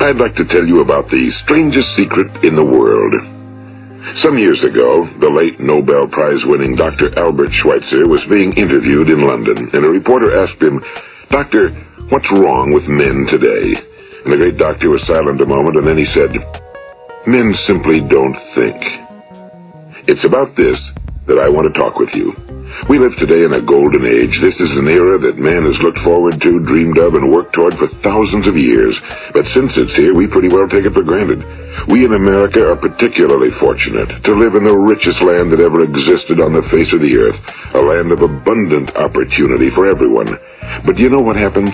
I'd like to tell you about the strangest secret in the world. Some years ago, the late Nobel Prize-winning Dr. Albert Schweitzer was being interviewed in London, and a reporter asked him, "Doctor, what's wrong with men today?" And the great doctor was silent a moment, and then he said, "Men simply don't think." It's about this that I want to talk with you. We live today in a golden age. This is an era that man has looked forward to, dreamed of, and worked toward for thousands of years. But since it's here, we pretty well take it for granted. We in America are particularly fortunate to live in the richest land that ever existed on the face of the earth, a land of abundant opportunity for everyone. But do you know what happens?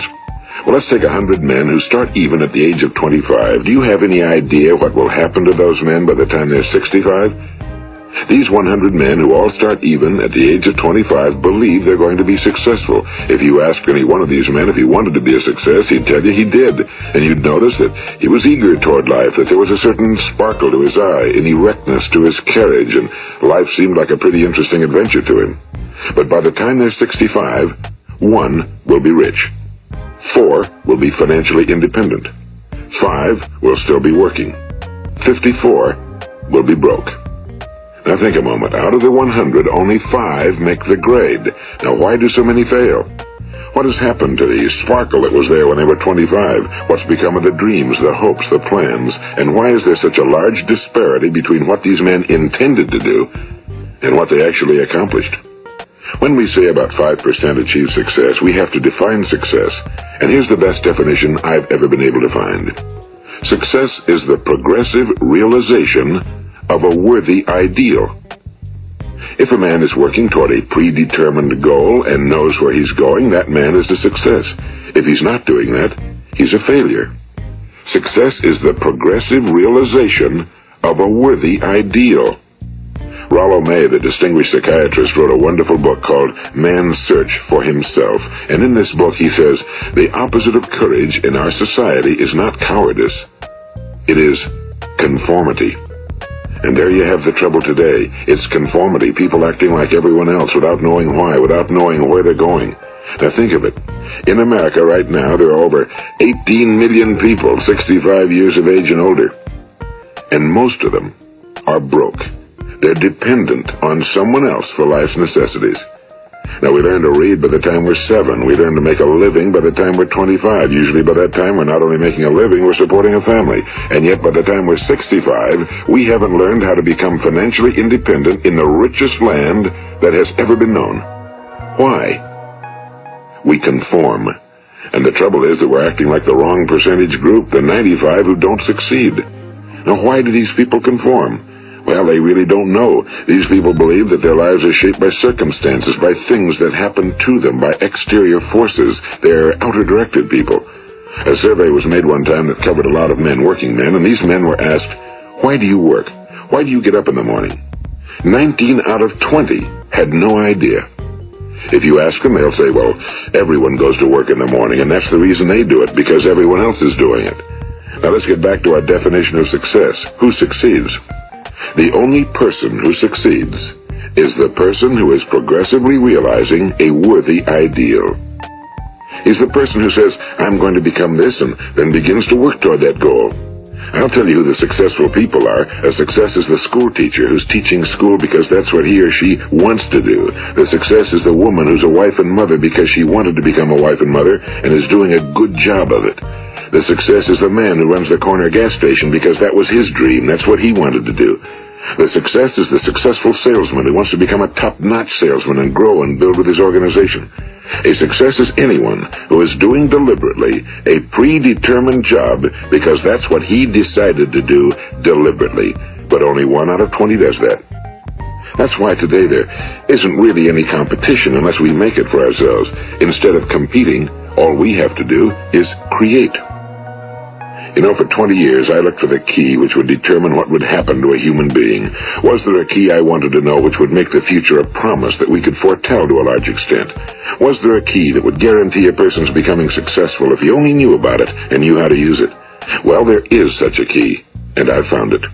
Well, let's take 100 men who start even at the age of 25. Do you have any idea what will happen to those men by the time they're 65? These 100 men who all start even at the age of 25 believe they're going to be successful. If you ask any one of these men if he wanted to be a success, he'd tell you he did. And you'd notice that he was eager toward life, that there was a certain sparkle to his eye, an erectness to his carriage, and life seemed like a pretty interesting adventure to him. But by the time they're 65, 1 will be rich. 4 will be financially independent. 5 will still be working. 54 will be broke. Now think a moment. Out of the 100, only 5 make the grade. Now why do so many fail? What has happened to the sparkle that was there when they were 25? What's become of the dreams, the hopes, the plans? And why is there such a large disparity between what these men intended to do and what they actually accomplished? When we say about 5% achieve success, we have to define success. And here's the best definition I've ever been able to find. Success is the progressive realization of a worthy ideal. If a man is working toward a predetermined goal and knows where he's going, that man is a success. If he's not doing that, he's a failure. Success is the progressive realization of a worthy ideal. Rollo May, the distinguished psychiatrist, wrote a wonderful book called Man's Search for Himself. And in this book he says, the opposite of courage in our society is not cowardice. It is conformity. And there you have the trouble today. It's conformity, people acting like everyone else without knowing why, without knowing where they're going. Now think of it. In America right now, there are over 18 million people 65 years of age and older. And most of them are broke. They're dependent on someone else for life's necessities. Now, we learn to read by the time we're 7. We learn to make a living by the time we're 25. Usually by that time, we're not only making a living, we're supporting a family. And yet, by the time we're 65, we haven't learned how to become financially independent in the richest land that has ever been known. Why? We conform. And the trouble is that we're acting like the wrong percentage group, the 95 who don't succeed. Now, why do these people conform? Well, they really don't know. These people believe that their lives are shaped by circumstances, by things that happen to them, by exterior forces. They're outer-directed people. A survey was made one time that covered a lot of men, working men, and these men were asked, "Why do you work? Why do you get up in the morning?" 19 out of 20 had no idea. If you ask them, they'll say, well, everyone goes to work in the morning, and that's the reason they do it, because everyone else is doing it. Now let's get back to our definition of success. Who succeeds? The only person who succeeds is the person who is progressively realizing a worthy ideal. He's the person who says, I'm going to become this, and then begins to work toward that goal. I'll tell you who the successful people are. A success is the school teacher who's teaching school because that's what he or she wants to do. The success is the woman who's a wife and mother because she wanted to become a wife and mother and is doing a good job of it. The success is the man who runs the corner gas station because that was his dream. That's what he wanted to do. The success is the successful salesman who wants to become a top-notch salesman and grow and build with his organization. A success is anyone who is doing deliberately a predetermined job because that's what he decided to do deliberately. But only 1 out of 20 does that. That's why today there isn't really any competition unless we make it for ourselves. Instead of competing, all we have to do is create. You know, for 20 years, I looked for the key which would determine what would happen to a human being. Was there a key I wanted to know which would make the future a promise that we could foretell to a large extent? Was there a key that would guarantee a person's becoming successful if he only knew about it and knew how to use it? Well, there is such a key, and I've found it.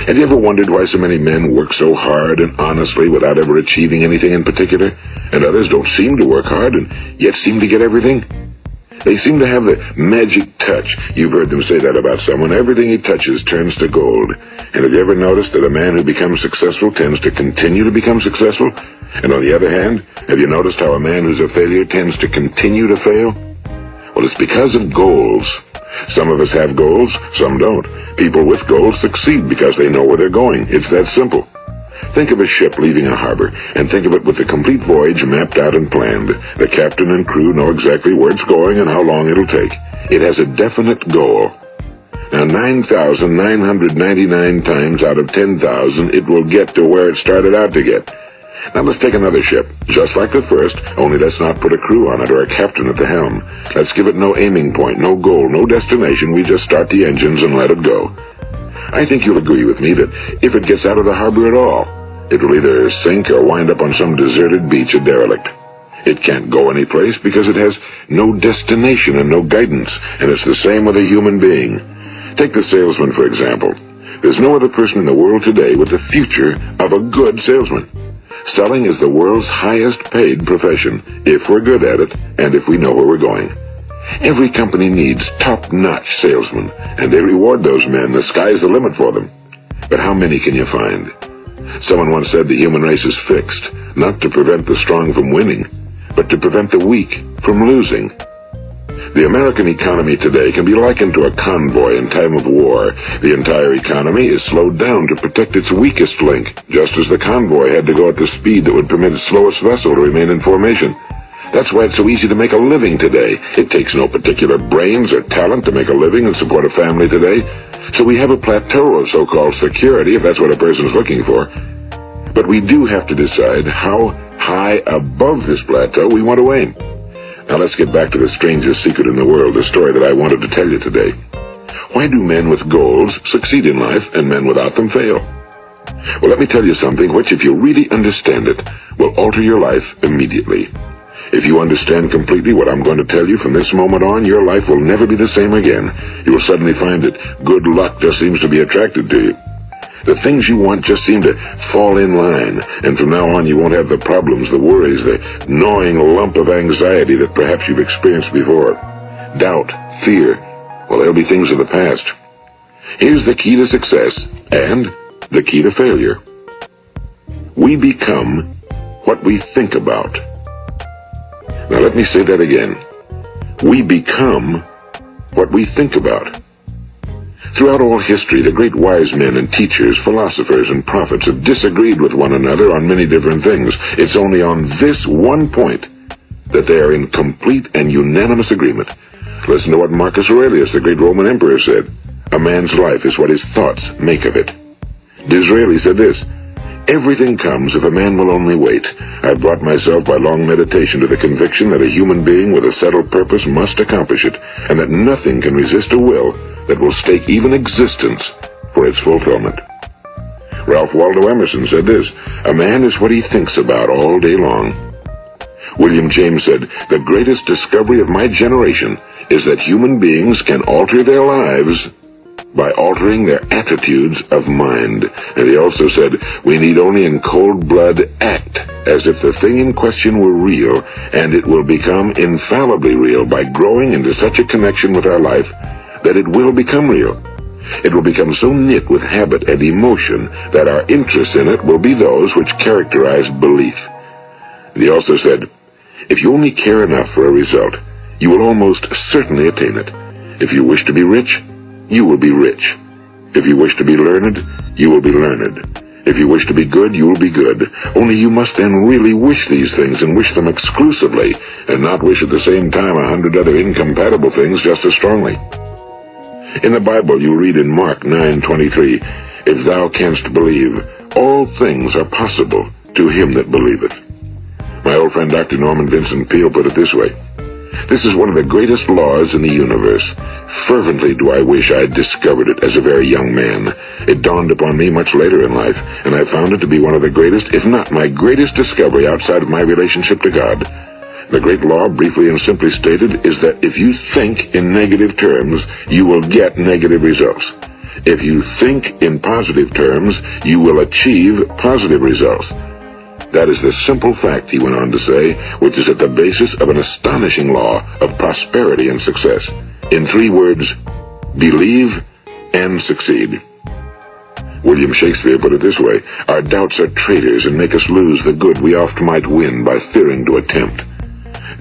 Have you ever wondered why so many men work so hard and honestly without ever achieving anything in particular, and others don't seem to work hard and yet seem to get everything? They seem to have the magic touch. You've heard them say that about someone. Everything he touches turns to gold. And have you ever noticed that a man who becomes successful tends to continue to become successful? And on the other hand, have you noticed how a man who's a failure tends to continue to fail? Well, it's because of goals. Some of us have goals, some don't. People with goals succeed because they know where they're going. It's that simple. Think of a ship leaving a harbor, and think of it with the complete voyage mapped out and planned. The captain and crew know exactly where it's going and how long it'll take. It has a definite goal. Now, 9,999 times out of 10,000, it will get to where it started out to get. Now let's take another ship, just like the first, only let's not put a crew on it or a captain at the helm. Let's give it no aiming point, no goal, no destination. We just start the engines and let it go. I think you'll agree with me that if it gets out of the harbor at all, it will either sink or wind up on some deserted beach, a derelict. It can't go anyplace because it has no destination and no guidance, and it's the same with a human being. Take the salesman, for example. There's no other person in the world today with the future of a good salesman. Selling is the world's highest paid profession, if we're good at it, and if we know where we're going. Every company needs top-notch salesmen, and they reward those men. The sky's the limit for them. But how many can you find? Someone once said the human race is fixed, not to prevent the strong from winning, but to prevent the weak from losing. The American economy today can be likened to a convoy in time of war. The entire economy is slowed down to protect its weakest link, just as the convoy had to go at the speed that would permit its slowest vessel to remain in formation. That's why it's so easy to make a living today. It takes no particular brains or talent to make a living and support a family today. So we have a plateau of so-called security, if that's what a person's looking for. But we do have to decide how high above this plateau we want to aim. Now let's get back to the strangest secret in the world, the story that I wanted to tell you today. Why do men with goals succeed in life and men without them fail? Well, let me tell you something which, if you really understand it, will alter your life immediately. If you understand completely what I'm going to tell you from this moment on, your life will never be the same again. You will suddenly find that good luck just seems to be attracted to you. The things you want just seem to fall in line, and from now on you won't have the problems, the worries, the gnawing lump of anxiety that perhaps you've experienced before. Doubt, fear, well, they'll be things of the past. Here's the key to success and the key to failure. We become what we think about. Now let me say that again. We become what we think about. Throughout all history, the great wise men and teachers, philosophers and prophets have disagreed with one another on many different things. It's only on this one point that they are in complete and unanimous agreement. Listen to what Marcus Aurelius, the great Roman emperor, said. A man's life is what his thoughts make of it. Disraeli said this. Everything comes if a man will only wait. I've brought myself by long meditation to the conviction that a human being with a settled purpose must accomplish it, and that nothing can resist a will that will stake even existence for its fulfillment. Ralph Waldo Emerson said this, a man is what he thinks about all day long. William James said, the greatest discovery of my generation is that human beings can alter their lives by altering their attitudes of mind. And he also said, we need only in cold blood act as if the thing in question were real, and it will become infallibly real by growing into such a connection with our life that it will become real. It will become so knit with habit and emotion that our interest in it will be those which characterize belief. And he also said, if you only care enough for a result, you will almost certainly attain it. If you wish to be rich, you will be rich. If you wish to be learned, you will be learned. If you wish to be good, you will be good. Only you must then really wish these things and wish them exclusively, and not wish at the same time 100 other incompatible things just as strongly. In the Bible, you read in Mark 9:23, if thou canst believe, all things are possible to him that believeth. My old friend Dr. Norman Vincent Peale put it this way, this is one of the greatest laws in the universe. Fervently do I wish I had discovered it as a very young man. It dawned upon me much later in life, and I found it to be one of the greatest, if not my greatest discovery outside of my relationship to God. The great law, briefly and simply stated, is that if you think in negative terms, you will get negative results. If you think in positive terms, you will achieve positive results. That is the simple fact, he went on to say, which is at the basis of an astonishing law of prosperity and success. In 3 words, believe and succeed. William Shakespeare put it this way: our doubts are traitors and make us lose the good we oft might win by fearing to attempt.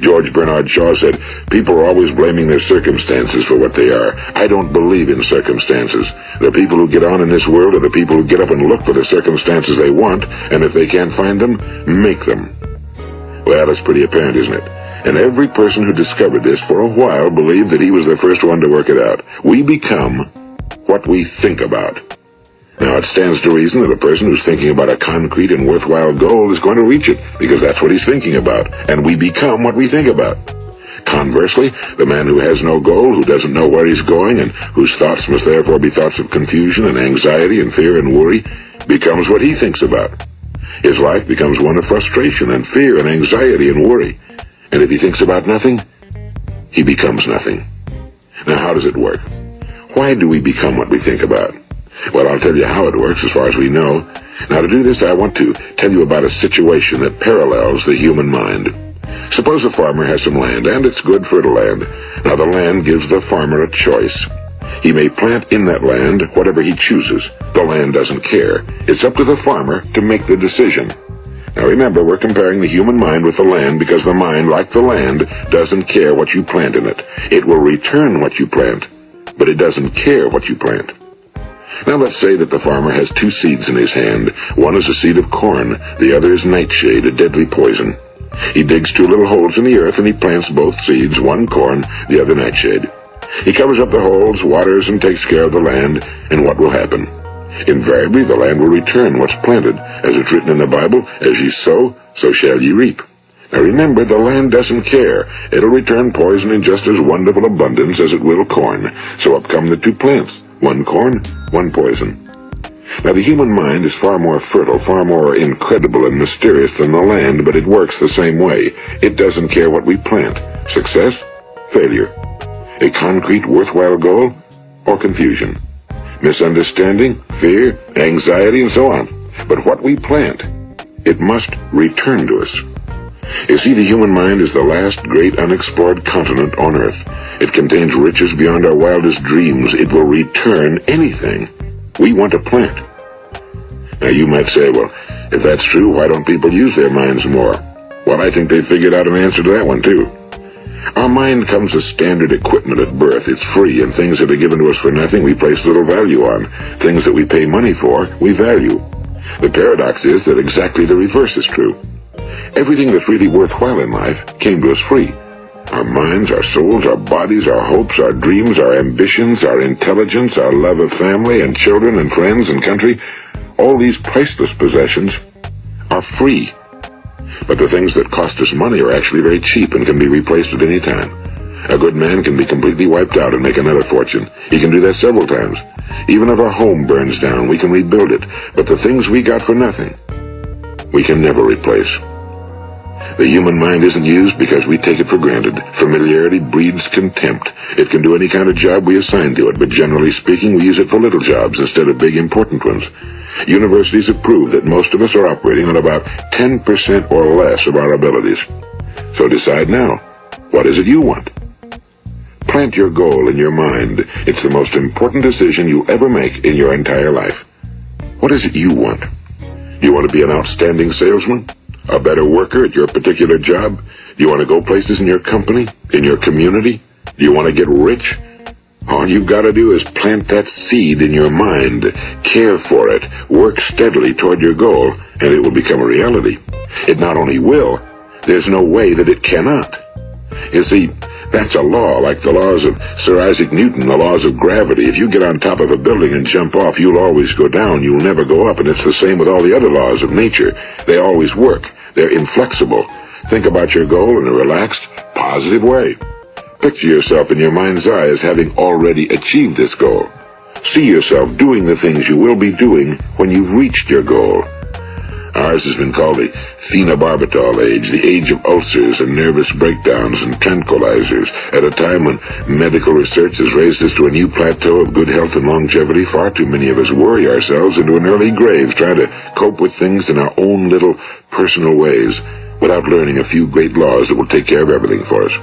George Bernard Shaw said, people are always blaming their circumstances for what they are. I don't believe in circumstances. The people who get on in this world are the people who get up and look for the circumstances they want, and if they can't find them, make them. Well, it's pretty apparent, isn't it? And every person who discovered this for a while believed that he was the first one to work it out. We become what we think about. Now, it stands to reason that a person who's thinking about a concrete and worthwhile goal is going to reach it, because that's what he's thinking about, and we become what we think about. Conversely, the man who has no goal, who doesn't know where he's going, and whose thoughts must therefore be thoughts of confusion and anxiety and fear and worry, becomes what he thinks about. His life becomes one of frustration and fear and anxiety and worry. And if he thinks about nothing, he becomes nothing. Now, how does it work? Why do we become what we think about? Well, I'll tell you how it works as far as we know. Now, to do this, I want to tell you about a situation that parallels the human mind. Suppose a farmer has some land, and it's good fertile land. Now, the land gives the farmer a choice. He may plant in that land whatever he chooses. The land doesn't care. It's up to the farmer to make the decision. Now, remember, we're comparing the human mind with the land because the mind, like the land, doesn't care what you plant in it. It will return what you plant, but it doesn't care what you plant. Now let's say that the farmer has 2 seeds in his hand. One is a seed of corn, the other is nightshade, a deadly poison. He digs 2 little holes in the earth and he plants both seeds, one corn, the other nightshade. He covers up the holes, waters, and takes care of the land, and what will happen? Invariably the land will return what's planted. As it's written in the Bible, as ye sow, so shall ye reap. Now remember, the land doesn't care. It'll return poison in just as wonderful abundance as it will corn. So up come the 2 plants. One corn, one poison. Now, the human mind is far more fertile, far more incredible and mysterious than the land, but it works the same way. It doesn't care what we plant. Success, failure. A concrete, worthwhile goal, or confusion. Misunderstanding, fear, anxiety, and so on. But what we plant, it must return to us. You see, the human mind is the last great unexplored continent on Earth. It contains riches beyond our wildest dreams. It will return anything we want to plant. Now, you might say, well, if that's true, why don't people use their minds more? Well, I think they figured out an answer to that one, too. Our mind comes as standard equipment at birth. It's free, and things that are given to us for nothing we place little value on. Things that we pay money for, we value. The paradox is that exactly the reverse is true. Everything that's really worthwhile in life came to us free. Our minds, our souls, our bodies, our hopes, our dreams, our ambitions, our intelligence, our love of family and children and friends and country, all these priceless possessions are free. But the things that cost us money are actually very cheap and can be replaced at any time. A good man can be completely wiped out and make another fortune. He can do that several times. Even if our home burns down, we can rebuild it. But the things we got for nothing, we can never replace. The human mind isn't used because we take it for granted. Familiarity breeds contempt. It can do any kind of job we assign to it, but generally speaking, we use it for little jobs instead of big, important ones. Universities have proved that most of us are operating on about 10% or less of our abilities. So decide now, what is it you want? Plant your goal in your mind. It's the most important decision you'll ever make in your entire life. What is it you want? Do you want to be an outstanding salesman? A better worker at your particular job? Do you want to go places in your company? In your community? Do you want to get rich? All you've got to do is plant that seed in your mind, care for it, work steadily toward your goal, and it will become a reality. It not only will, there's no way that it cannot. You see, that's a law, like the laws of Sir Isaac Newton, the laws of gravity. If you get on top of a building and jump off, you'll always go down, you'll never go up, and it's the same with all the other laws of nature. They always work. They're inflexible. Think about your goal in a relaxed, positive way. Picture yourself in your mind's eye as having already achieved this goal. See yourself doing the things you will be doing when you've reached your goal. Ours has been called the phenobarbital age, the age of ulcers and nervous breakdowns and tranquilizers. At a time when medical research has raised us to a new plateau of good health and longevity, far too many of us worry ourselves into an early grave trying to cope with things in our own little personal ways without learning a few great laws that will take care of everything for us.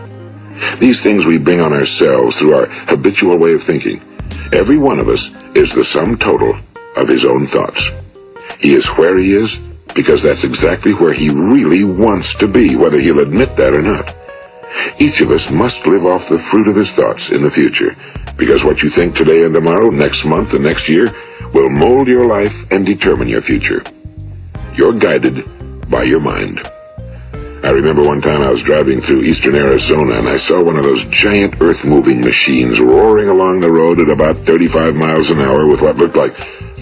These things we bring on ourselves through our habitual way of thinking. Every one of us is the sum total of his own thoughts. He is where he is because that's exactly where he really wants to be, whether he'll admit that or not. Each of us must live off the fruit of his thoughts in the future, because what you think today and tomorrow, next month and next year, will mold your life and determine your future. You're guided by your mind. I remember one time I was driving through eastern Arizona and I saw one of those giant earth-moving machines roaring along the road at about 35 miles an hour with what looked like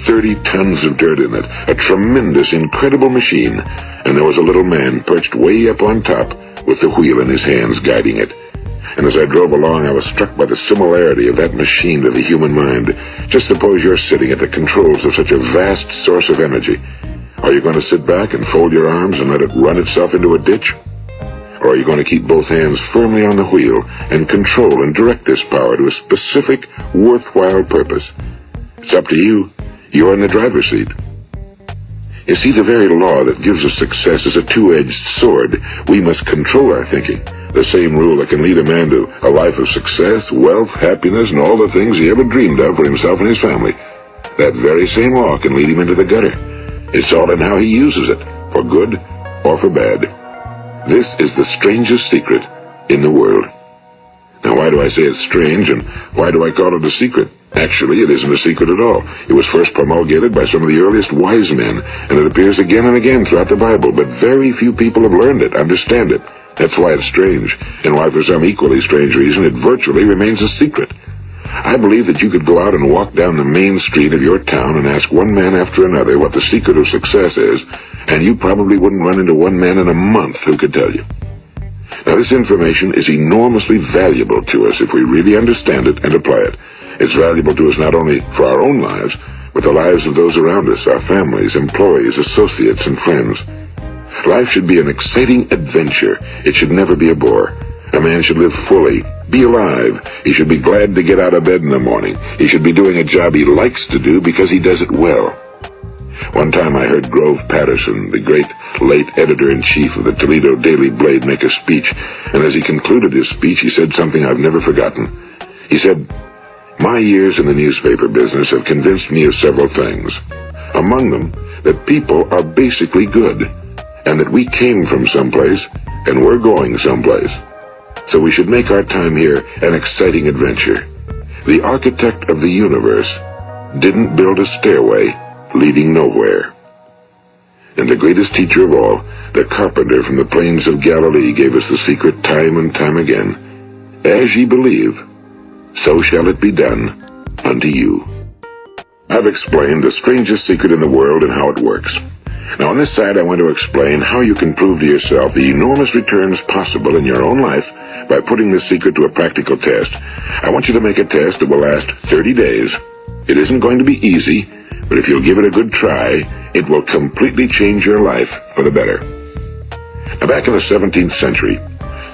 30 tons of dirt in it. A tremendous, incredible machine. And there was a little man perched way up on top with the wheel in his hands guiding it. And as I drove along, I was struck by the similarity of that machine to the human mind. Just suppose you're sitting at the controls of such a vast source of energy. Are you going to sit back and fold your arms and let it run itself into a ditch? Or are you going to keep both hands firmly on the wheel and control and direct this power to a specific, worthwhile purpose? It's up to you. You're in the driver's seat. You see, the very law that gives us success is a two-edged sword. We must control our thinking. The same rule that can lead a man to a life of success, wealth, happiness, and all the things he ever dreamed of for himself and his family. That very same law can lead him into the gutter. It's all in how he uses it, for good or for bad. This is the strangest secret in the world. Now, why do I say it's strange, and why do I call it a secret? Actually, it isn't a secret at all. It was first promulgated by some of the earliest wise men, and it appears again and again throughout the Bible, but very few people have learned it, understand it. That's why it's strange, and why for some equally strange reason it virtually remains a secret. I believe that you could go out and walk down the main street of your town and ask one man after another what the secret of success is, and you probably wouldn't run into one man in a month who could tell you. Now, this information is enormously valuable to us if we really understand it and apply it. It's valuable to us not only for our own lives, but the lives of those around us, our families, employees, associates, and friends. Life should be an exciting adventure. It should never be a bore. A man should live fully, be alive. He should be glad to get out of bed in the morning. He should be doing a job he likes to do because he does it well. One time I heard Grove Patterson, the great late editor-in-chief of the Toledo Daily Blade, make a speech, and as he concluded his speech, he said something I've never forgotten. He said, "My years in the newspaper business have convinced me of several things. Among them, that people are basically good, and that we came from someplace, and we're going someplace. So we should make our time here an exciting adventure. The architect of the universe didn't build a stairway leading nowhere." And the greatest teacher of all, the carpenter from the plains of Galilee, gave us the secret time and time again. As ye believe, so shall it be done unto you. I've explained the strangest secret in the world and how it works. Now on this side I want to explain how you can prove to yourself the enormous returns possible in your own life by putting this secret to a practical test. I want you to make a test that will last 30 days. It isn't going to be easy, but if you'll give it a good try, it will completely change your life for the better. Now, back in the 17th century,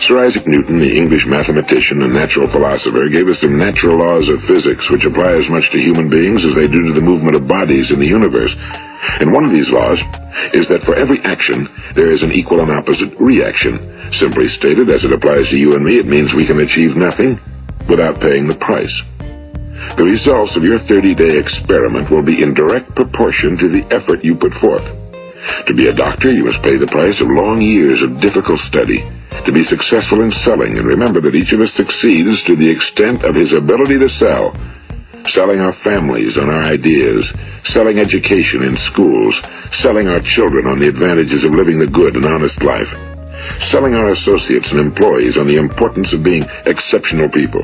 Sir Isaac Newton, the English mathematician and natural philosopher, gave us some natural laws of physics which apply as much to human beings as they do to the movement of bodies in the universe. And one of these laws is that for every action, there is an equal and opposite reaction. Simply stated, as it applies to you and me, it means we can achieve nothing without paying the price. The results of your 30-day experiment will be in direct proportion to the effort you put forth. To be a doctor, you must pay the price of long years of difficult study. To be successful in selling, and remember that each of us succeeds to the extent of his ability to sell. Selling our families on our ideas, selling education in schools, selling our children on the advantages of living the good and honest life, selling our associates and employees on the importance of being exceptional people.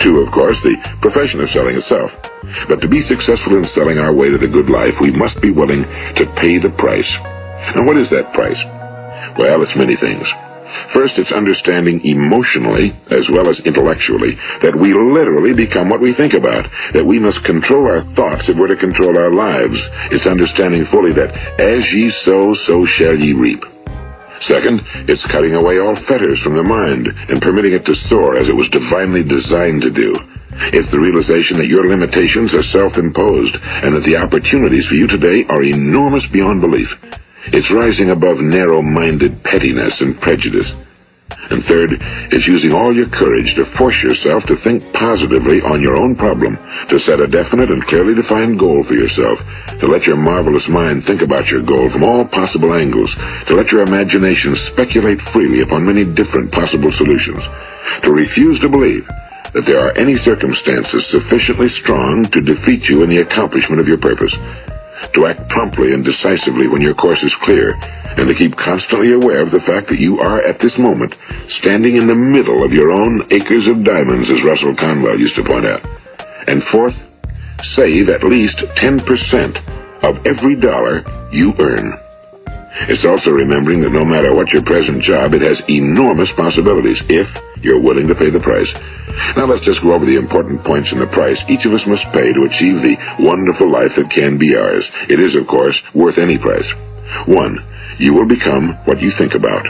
To, of course, the profession of selling itself. But to be successful in selling our way to the good life, we must be willing to pay the price. And what is that price? Well, it's many things. First, it's understanding emotionally, as well as intellectually, that we literally become what we think about, that we must control our thoughts if we're to control our lives. It's understanding fully that as ye sow, so shall ye reap. Second, it's cutting away all fetters from the mind and permitting it to soar as it was divinely designed to do. It's the realization that your limitations are self-imposed and that the opportunities for you today are enormous beyond belief. It's rising above narrow-minded pettiness and prejudice. And third, it's using all your courage to force yourself to think positively on your own problem, to set a definite and clearly defined goal for yourself, to let your marvelous mind think about your goal from all possible angles, to let your imagination speculate freely upon many different possible solutions, to refuse to believe that there are any circumstances sufficiently strong to defeat you in the accomplishment of your purpose, to act promptly and decisively when your course is clear, and to keep constantly aware of the fact that you are, at this moment, standing in the middle of your own acres of diamonds, as Russell Conwell used to point out. And fourth, save at least 10% of every dollar you earn. It's also remembering that no matter what your present job, it has enormous possibilities if you're willing to pay the price. Now let's just go over the important points in the price each of us must pay to achieve the wonderful life that can be ours. It is, of course, worth any price. 1. You will become what you think about.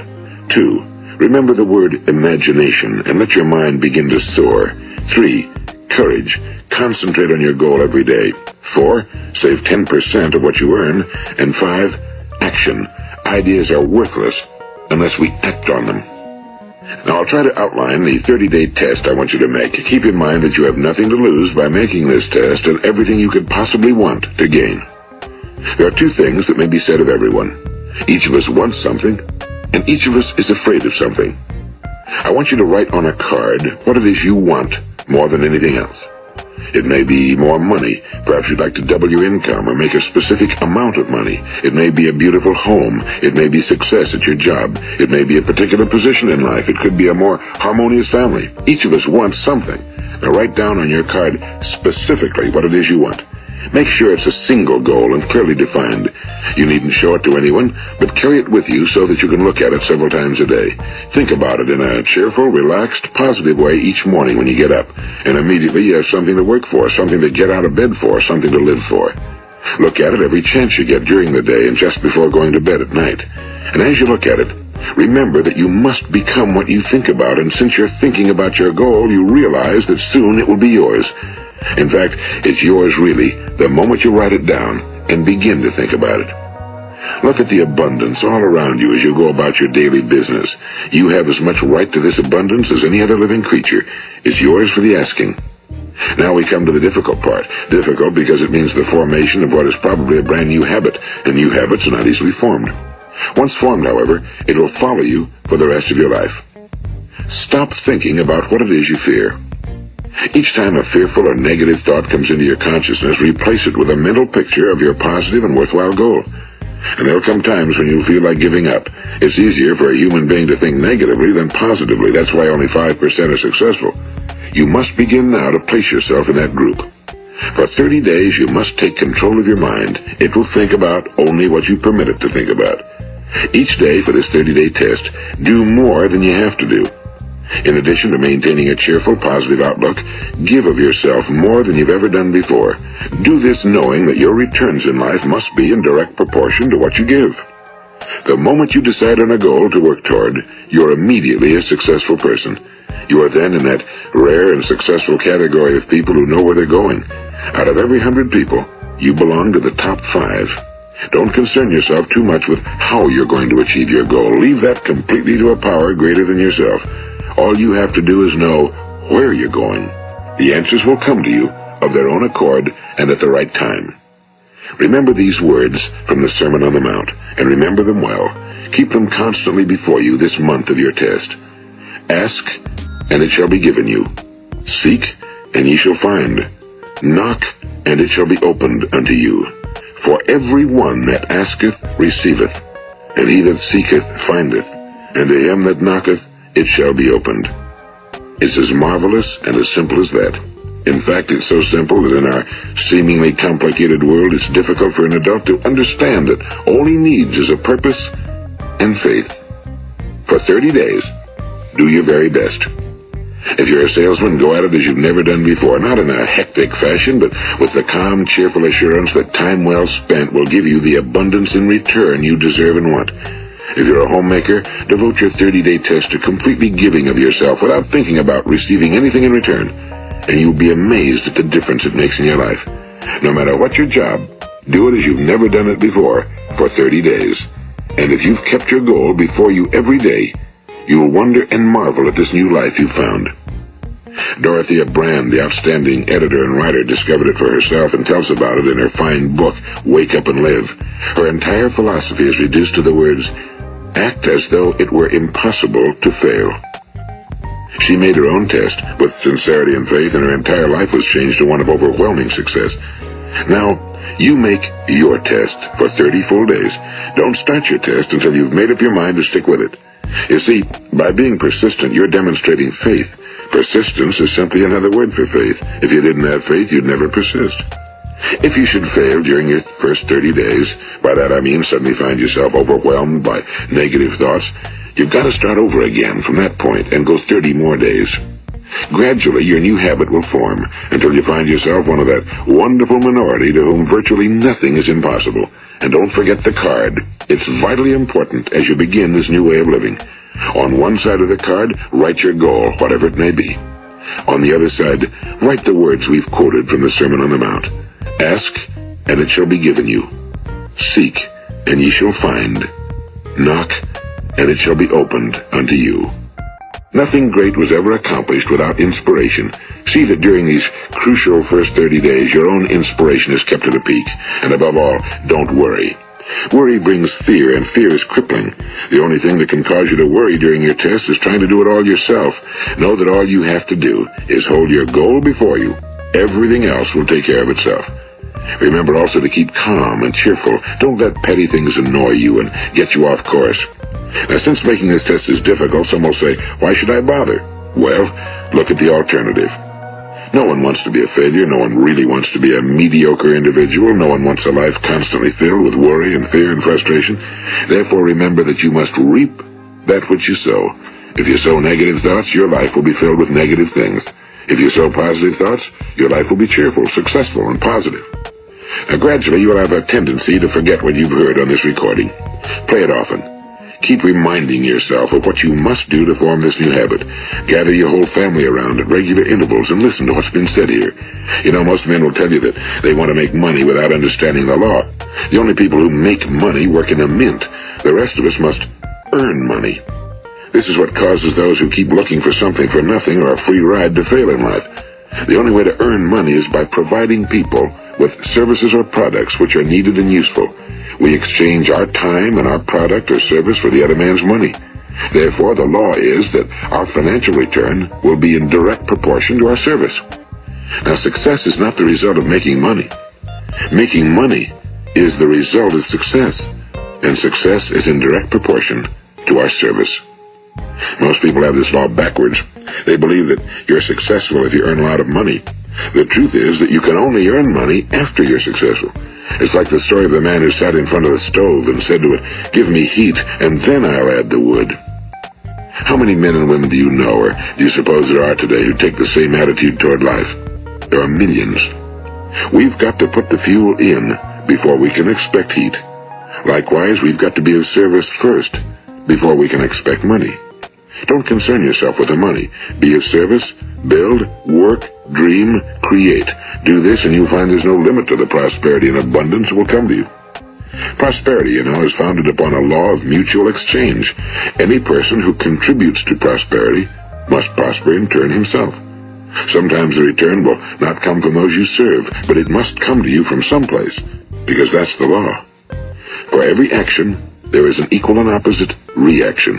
2. Remember the word imagination and let your mind begin to soar. 3. Courage. Concentrate on your goal every day. 4. Save 10% of what you earn. And 5. Action. Ideas are worthless unless we act on them. Now, I'll try to outline the 30-day test I want you to make. Keep in mind that you have nothing to lose by making this test and everything you could possibly want to gain. There are two things that may be said of everyone. Each of us wants something, and each of us is afraid of something. I want you to write on a card what it is you want more than anything else. It may be more money. Perhaps you'd like to double your income or make a specific amount of money. It may be a beautiful home. It may be success at your job. It may be a particular position in life. It could be a more harmonious family. Each of us wants something. Now write down on your card specifically what it is you want. Make sure it's a single goal and clearly defined. You needn't show it to anyone, but carry it with you so that you can look at it several times a day. Think about it in a cheerful, relaxed, positive way each morning when you get up. And immediately you have something to work for, something to get out of bed for, something to live for. Look at it every chance you get during the day and just before going to bed at night. And as you look at it, remember that you must become what you think about, and since you're thinking about your goal, you realize that soon it will be yours. In fact, it's yours really the moment you write it down and begin to think about it. Look at the abundance all around you as you go about your daily business. You have as much right to this abundance as any other living creature. It's yours for the asking. Now we come to the difficult part. Difficult because it means the formation of what is probably a brand new habit, and new habits are not easily formed. Once formed, however, it will follow you for the rest of your life. Stop thinking about what it is you fear. Each time a fearful or negative thought comes into your consciousness, replace it with a mental picture of your positive and worthwhile goal. And there'll come times when you'll feel like giving up. It's easier for a human being to think negatively than positively. That's why only 5% are successful. You must begin now to place yourself in that group. For 30 days, you must take control of your mind. It will think about only what you permit it to think about. Each day for this 30-day test, do more than you have to do. In addition to maintaining a cheerful, positive outlook, give of yourself more than you've ever done before. Do this knowing that your returns in life must be in direct proportion to what you give. The moment you decide on a goal to work toward, you're immediately a successful person. You are then in that rare and successful category of people who know where they're going. Out of every 100 people, you belong to the top 5. Don't concern yourself too much with how you're going to achieve your goal. Leave that completely to a power greater than yourself. All you have to do is know where you're going. The answers will come to you of their own accord and at the right time. Remember these words from the Sermon on the Mount, and remember them well. Keep them constantly before you this month of your test. Ask, and it shall be given you. Seek, and ye shall find. Knock, and it shall be opened unto you. For every one that asketh receiveth, and he that seeketh findeth, and to him that knocketh it shall be opened. It's as marvelous and as simple as that. In fact, it's so simple that in our seemingly complicated world, it's difficult for an adult to understand that all he needs is a purpose and faith. For 30 days, do your very best. If you're a salesman, go at it as you've never done before, not in a hectic fashion, but with the calm, cheerful assurance that time well spent will give you the abundance in return you deserve and want. If you're a homemaker, devote your 30-day test to completely giving of yourself without thinking about receiving anything in return, and you'll be amazed at the difference it makes in your life. No matter what your job, do it as you've never done it before for 30 days. And if you've kept your goal before you every day, you'll wonder and marvel at this new life you've found. Dorothea Brand, the outstanding editor and writer, discovered it for herself and tells about it in her fine book, Wake Up and Live. Her entire philosophy is reduced to the words, act as though it were impossible to fail. She made her own test with sincerity and faith, and her entire life was changed to one of overwhelming success. Now, you make your test for 30 full days. Don't start your test until you've made up your mind to stick with it. You see, by being persistent, you're demonstrating faith. Persistence is simply another word for faith. If you didn't have faith, you'd never persist. If you should fail during your first 30 days, by that I mean suddenly find yourself overwhelmed by negative thoughts, you've got to start over again from that point and go 30 more days. Gradually, your new habit will form until you find yourself one of that wonderful minority to whom virtually nothing is impossible. And don't forget the card. It's vitally important as you begin this new way of living. On one side of the card, write your goal, whatever it may be. On the other side, write the words we've quoted from the Sermon on the Mount. Ask, and it shall be given you. Seek, and ye shall find. Knock, and it shall be opened unto you. Nothing great was ever accomplished without inspiration. See that during these crucial first 30 days, your own inspiration is kept at a peak. And above all, don't worry. Worry brings fear, and fear is crippling. The only thing that can cause you to worry during your test is trying to do it all yourself. Know that all you have to do is hold your goal before you. Everything else will take care of itself. Remember also to keep calm and cheerful. Don't let petty things annoy you and get you off course. Now, since making this test is difficult, some will say, why should I bother? Well, look at the alternative. No one wants to be a failure. No one really wants to be a mediocre individual. No one wants a life constantly filled with worry and fear and frustration. Therefore, remember that you must reap that which you sow. If you sow negative thoughts, your life will be filled with negative things. If you sow positive thoughts, your life will be cheerful, successful, and positive. Now, gradually, you will have a tendency to forget what you've heard on this recording. Play it often. Keep reminding yourself of what you must do to form this new habit. Gather your whole family around at regular intervals and listen to what's been said here. You know, most men will tell you that they want to make money without understanding the law. The only people who make money work in a mint. The rest of us must earn money. This is what causes those who keep looking for something for nothing or a free ride to fail in life. The only way to earn money is by providing people with services or products which are needed and useful. We exchange our time and our product or service for the other man's money. Therefore, the law is that our financial return will be in direct proportion to our service. Now, success is not the result of making money. Making money is the result of success, and success is in direct proportion to our service. Most people have this law backwards. They believe that you're successful if you earn a lot of money. The truth is that you can only earn money after you're successful. It's like the story of the man who sat in front of the stove and said to it, give me heat, and then I'll add the wood. How many men and women do you know, or do you suppose there are today, who take the same attitude toward life? There are millions. We've got to put the fuel in before we can expect heat. Likewise, we've got to be of service first before we can expect money. Don't concern yourself with the money. Be of service, build, work, dream, create. Do this and you'll find there's no limit to the prosperity and abundance that will come to you. Prosperity, is founded upon a law of mutual exchange. Any person who contributes to prosperity must prosper in turn himself. Sometimes the return will not come from those you serve, but it must come to you from someplace, because that's the law. For every action, there is an equal and opposite reaction.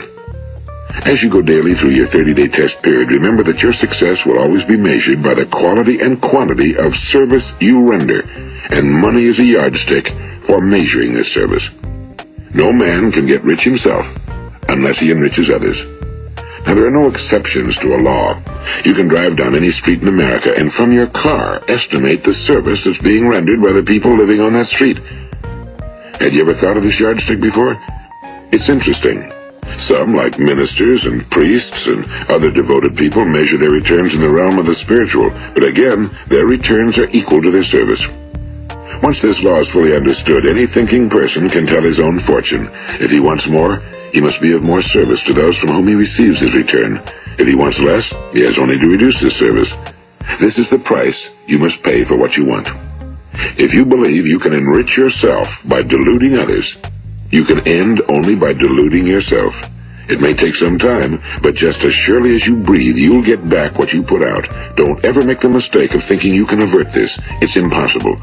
As you go daily through your 30-day test period, remember that your success will always be measured by the quality and quantity of service you render, and money is a yardstick for measuring this service. No man can get rich himself unless he enriches others. Now, there are no exceptions to a law. You can drive down any street in America and from your car estimate the service that's being rendered by the people living on that street. Had you ever thought of this yardstick before? It's interesting. Some, like ministers and priests and other devoted people, measure their returns in the realm of the spiritual, but again, their returns are equal to their service. Once this law is fully understood, any thinking person can tell his own fortune. If he wants more, he must be of more service to those from whom he receives his return. If he wants less, he has only to reduce his service. This is the price you must pay for what you want. If you believe you can enrich yourself by deluding others, you can end only by deluding yourself. It may take some time, but just as surely as you breathe, you'll get back what you put out. Don't ever make the mistake of thinking you can avert this. It's impossible.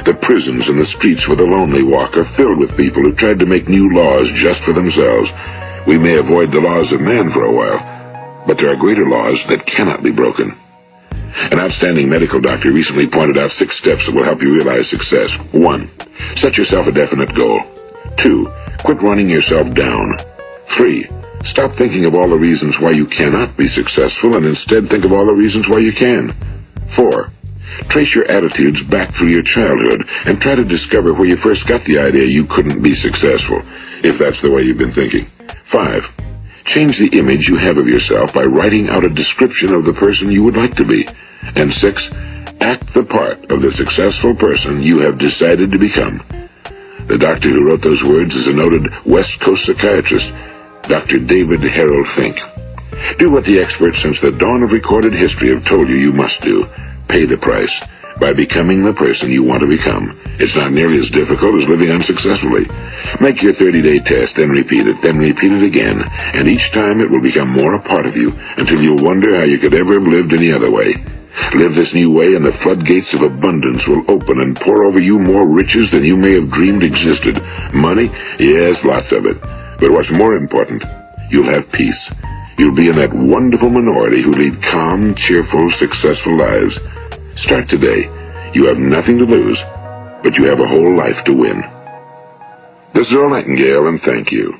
The prisons and the streets where the lonely walk are filled with people who tried to make new laws just for themselves. We may avoid the laws of man for a while, but there are greater laws that cannot be broken. An outstanding medical doctor recently pointed out 6 steps that will help you realize success. 1. Set yourself a definite goal. 2. Quit running yourself down. 3. Stop thinking of all the reasons why you cannot be successful and instead think of all the reasons why you can. 4. Trace your attitudes back through your childhood and try to discover where you first got the idea you couldn't be successful, if that's the way you've been thinking. 5. Change the image you have of yourself by writing out a description of the person you would like to be. And 6. Act the part of the successful person you have decided to become. The doctor who wrote those words is a noted West Coast psychiatrist, Dr. David Harold Fink. Do what the experts since the dawn of recorded history have told you you must do. Pay the price by becoming the person you want to become. It's not nearly as difficult as living unsuccessfully. Make your 30-day test, then repeat it again, and each time it will become more a part of you until you'll wonder how you could ever have lived any other way. Live this new way and the floodgates of abundance will open and pour over you more riches than you may have dreamed existed. Money? Yes, lots of it. But what's more important, you'll have peace. You'll be in that wonderful minority who lead calm, cheerful, successful lives. Start today. You have nothing to lose, but you have a whole life to win. This is Earl Nightingale, and thank you.